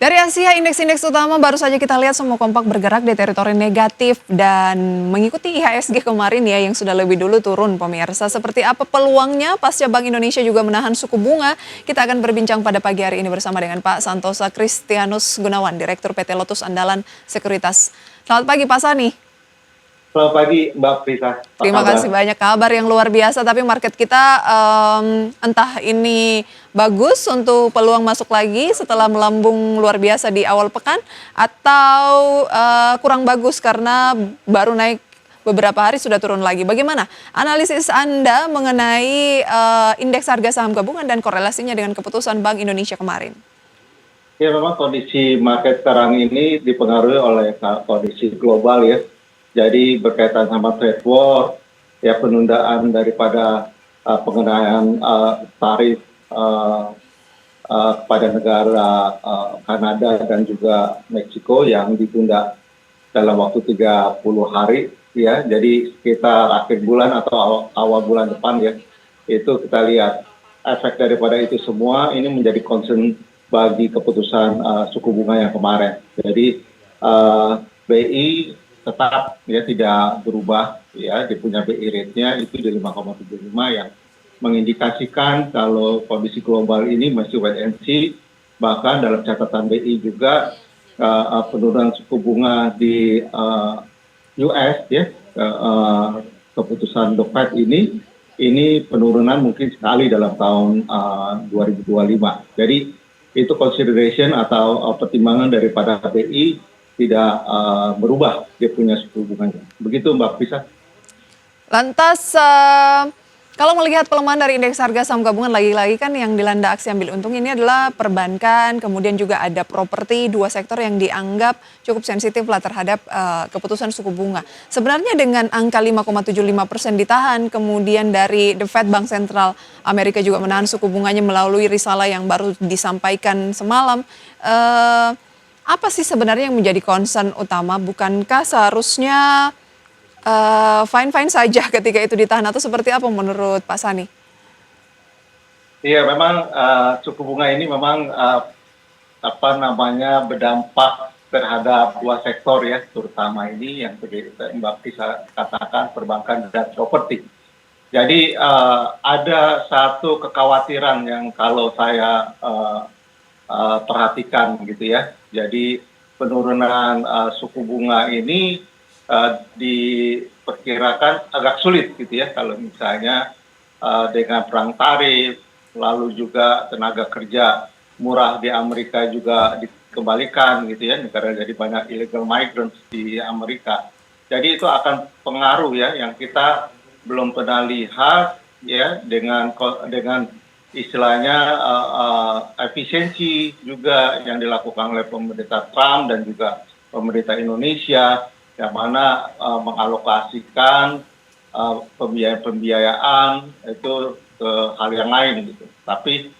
Dari Asia, indeks-indeks utama baru saja kita lihat semua kompak bergerak di teritori negatif dan mengikuti IHSG kemarin ya yang sudah lebih dulu turun pemirsa. Seperti apa peluangnya pasca Bank Indonesia juga menahan suku bunga? Kita akan berbincang pada pagi hari ini bersama dengan Pak Santosa Kristianus Gunawan, Direktur PT Lotus Andalan Sekuritas. Selamat pagi Pak Sani. Selamat pagi Mbak Prita, apa Terima kabar? kasih banyak, kabar yang luar biasa, tapi market kita entah ini bagus untuk peluang masuk lagi setelah melambung luar biasa di awal pekan atau kurang bagus karena baru naik beberapa hari sudah turun lagi. Bagaimana analisis Anda mengenai indeks harga saham gabungan dan korelasinya dengan keputusan Bank Indonesia kemarin? Ya memang kondisi market sekarang ini dipengaruhi oleh kondisi global ya. Jadi berkaitan sama trade war, ya penundaan daripada pengenaan tarif kepada negara Kanada dan juga Meksiko yang ditunda dalam waktu 30 hari ya. Jadi sekitar akhir bulan atau awal bulan depan ya. Itu kita lihat efek daripada itu semua ini menjadi concern bagi keputusan suku bunga yang kemarin. Jadi BI tetap ya tidak berubah ya, dia punya BI rate-nya itu di 5,75 yang mengindikasikan kalau kondisi global ini masih wait and see. Bahkan dalam catatan BI juga penurunan suku bunga di US ya, keputusan The Fed ini penurunan mungkin sekali dalam tahun 2025. Jadi itu consideration atau pertimbangan daripada BI tidak berubah dia punya suku bunganya. Begitu Mbak Prisa. Lantas kalau melihat pelemahan dari indeks harga saham gabungan lagi-lagi kan yang dilanda aksi ambil untung ini adalah perbankan, kemudian juga ada properti, dua sektor yang dianggap cukup sensitif lah terhadap keputusan suku bunga. Sebenarnya dengan angka 5,75% ditahan, kemudian dari The Fed Bank Sentral Amerika juga menahan suku bunganya melalui risalah yang baru disampaikan semalam. Apa sih sebenarnya yang menjadi concern utama? Bukankah seharusnya fine-fine saja ketika itu ditahan atau seperti apa menurut Pak Sani? Iya memang suku bunga ini memang berdampak terhadap dua sektor ya, terutama ini yang Mbak bisa katakan perbankan dan properti. Jadi ada satu kekhawatiran yang kalau saya perhatikan gitu ya. Jadi penurunan suku bunga ini diperkirakan agak sulit gitu ya kalau misalnya dengan perang tarif, lalu juga tenaga kerja murah di Amerika juga dikembalikan gitu ya, negara jadi banyak illegal migrants di Amerika. Jadi itu akan pengaruh ya yang kita belum pernah lihat ya dengan istilahnya efisiensi juga yang dilakukan oleh pemerintah Trump dan juga pemerintah Indonesia yang mana mengalokasikan pembiayaan itu ke hal yang lain gitu. Tapi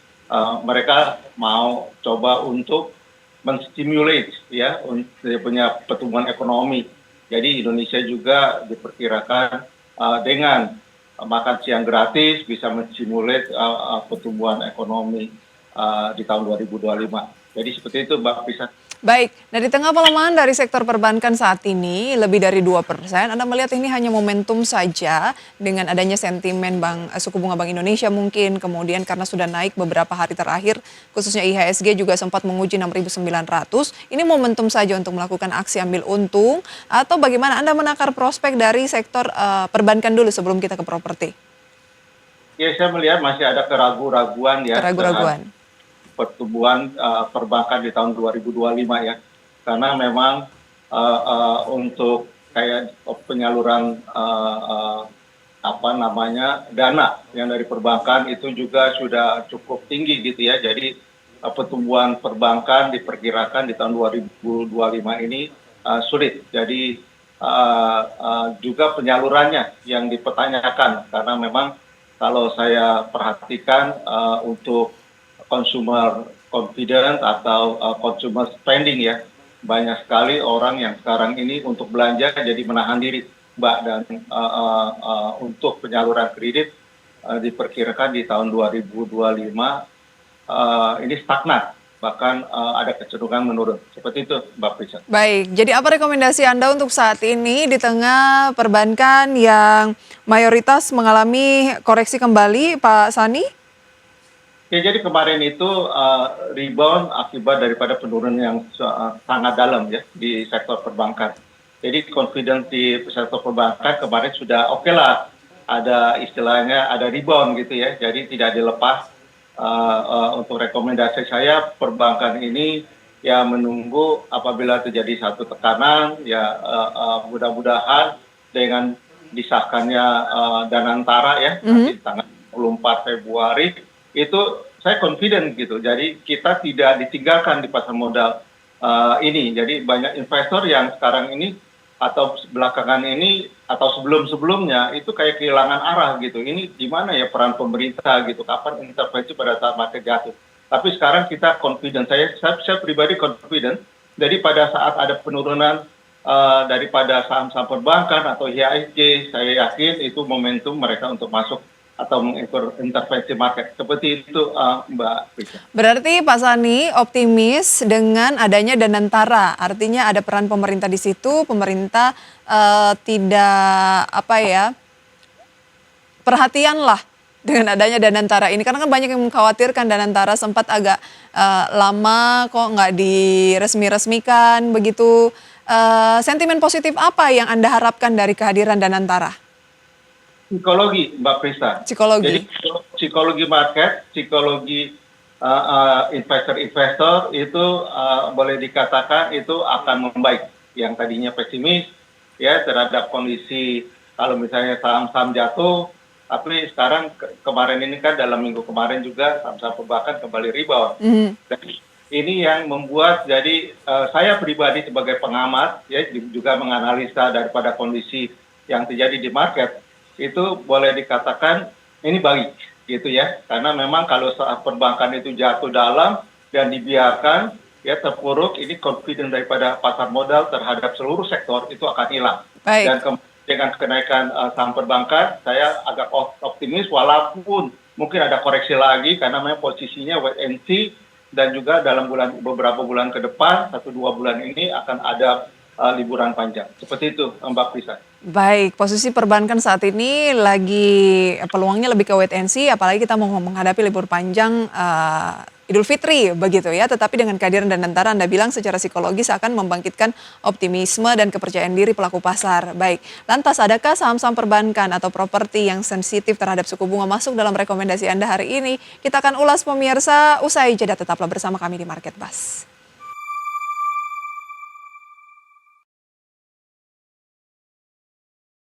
mereka mau coba untuk menstimulate ya untuk punya pertumbuhan ekonomi. Jadi Indonesia juga diperkirakan dengan makan siang gratis bisa menstimulate pertumbuhan ekonomi di tahun 2025. Jadi seperti itu Mbak Prisa. Baik, nah di tengah pelemahan dari sektor perbankan saat ini lebih dari 2%, Anda melihat ini hanya momentum saja dengan adanya sentimen suku bunga Bank Indonesia mungkin, kemudian karena sudah naik beberapa hari terakhir, khususnya IHSG juga sempat menguji 6.900, ini momentum saja untuk melakukan aksi ambil untung, atau bagaimana Anda menakar prospek dari sektor perbankan dulu sebelum kita ke properti? Ya saya melihat masih ada keraguan-raguan ya. Keraguan-raguan. Pertumbuhan perbankan di tahun 2025 ya, karena memang untuk kayak penyaluran dana yang dari perbankan itu juga sudah cukup tinggi gitu ya. Jadi pertumbuhan perbankan diperkirakan di tahun 2025 ini sulit. Jadi juga penyalurannya yang dipertanyakan karena memang kalau saya perhatikan untuk consumer confidence atau consumer spending ya, banyak sekali orang yang sekarang ini untuk belanja jadi menahan diri Mbak, dan untuk penyaluran kredit diperkirakan di tahun 2025 ini stagnan bahkan ada kecenderungan menurun. Seperti itu, Mbak Prisa. Baik, jadi apa rekomendasi Anda untuk saat ini di tengah perbankan yang mayoritas mengalami koreksi kembali, Pak Sani? Ya, jadi kemarin itu rebound akibat daripada penurunan yang sangat dalam ya di sektor perbankan. Jadi confidence di sektor perbankan kemarin sudah oke lah, ada istilahnya ada rebound gitu ya. Jadi tidak dilepas. Untuk rekomendasi saya perbankan ini ya menunggu apabila terjadi satu tekanan ya mudah-mudahan dengan disahkannya Danantara ya nanti tanggal 24 Februari itu saya confident gitu. Jadi kita tidak ditinggalkan di pasar modal ini. Jadi banyak investor yang sekarang ini atau belakangan ini atau sebelum-sebelumnya itu kayak kehilangan arah gitu. Ini di mana ya peran pemerintah gitu, kapan intervensi pada saat market jatuh. Tapi sekarang kita confident, saya pribadi confident, jadi pada saat ada penurunan daripada saham-saham perbankan atau IHSG, saya yakin itu momentum mereka untuk masuk atau mengintervensi market. Seperti itu Mbak Prisa. Berarti Pak Sani optimis dengan adanya Danantara, artinya ada peran pemerintah di situ, pemerintah tidak perhatian lah dengan adanya Danantara ini, karena kan banyak yang mengkhawatirkan Danantara sempat agak lama kok nggak diresmi-resmikan begitu. Sentimen positif apa yang Anda harapkan dari kehadiran Danantara? Psikologi, Mbak Prista. Psikologi. Jadi psikologi market, psikologi investor-investor itu boleh dikatakan itu akan membaik. Yang tadinya pesimis ya terhadap kondisi kalau misalnya saham-saham jatuh, tapi sekarang kemarin ini kan dalam minggu kemarin juga saham-saham perbankan kembali rebound. Dan ini yang membuat jadi saya pribadi sebagai pengamat ya juga menganalisa daripada kondisi yang terjadi di market. Itu boleh dikatakan ini baik gitu ya, karena memang kalau perbankan itu jatuh dalam dan dibiarkan ya terpuruk, ini confidence daripada pasar modal terhadap seluruh sektor itu akan hilang. Baik. Dan dengan kenaikan saham perbankan saya agak optimis walaupun mungkin ada koreksi lagi karena memang posisinya wait and see, dan juga dalam beberapa bulan ke depan 1-2 bulan ini akan ada liburan panjang. Seperti itu Mbak Prisa. Baik, posisi perbankan saat ini lagi peluangnya lebih ke wait and see, apalagi kita mau menghadapi libur panjang Idul Fitri begitu ya. Tetapi dengan kehadiran Danantara Anda bilang secara psikologis akan membangkitkan optimisme dan kepercayaan diri pelaku pasar. Baik, lantas adakah saham-saham perbankan atau properti yang sensitif terhadap suku bunga masuk dalam rekomendasi Anda hari ini? Kita akan ulas pemirsa usai jeda, tetaplah bersama kami di Market Buzz.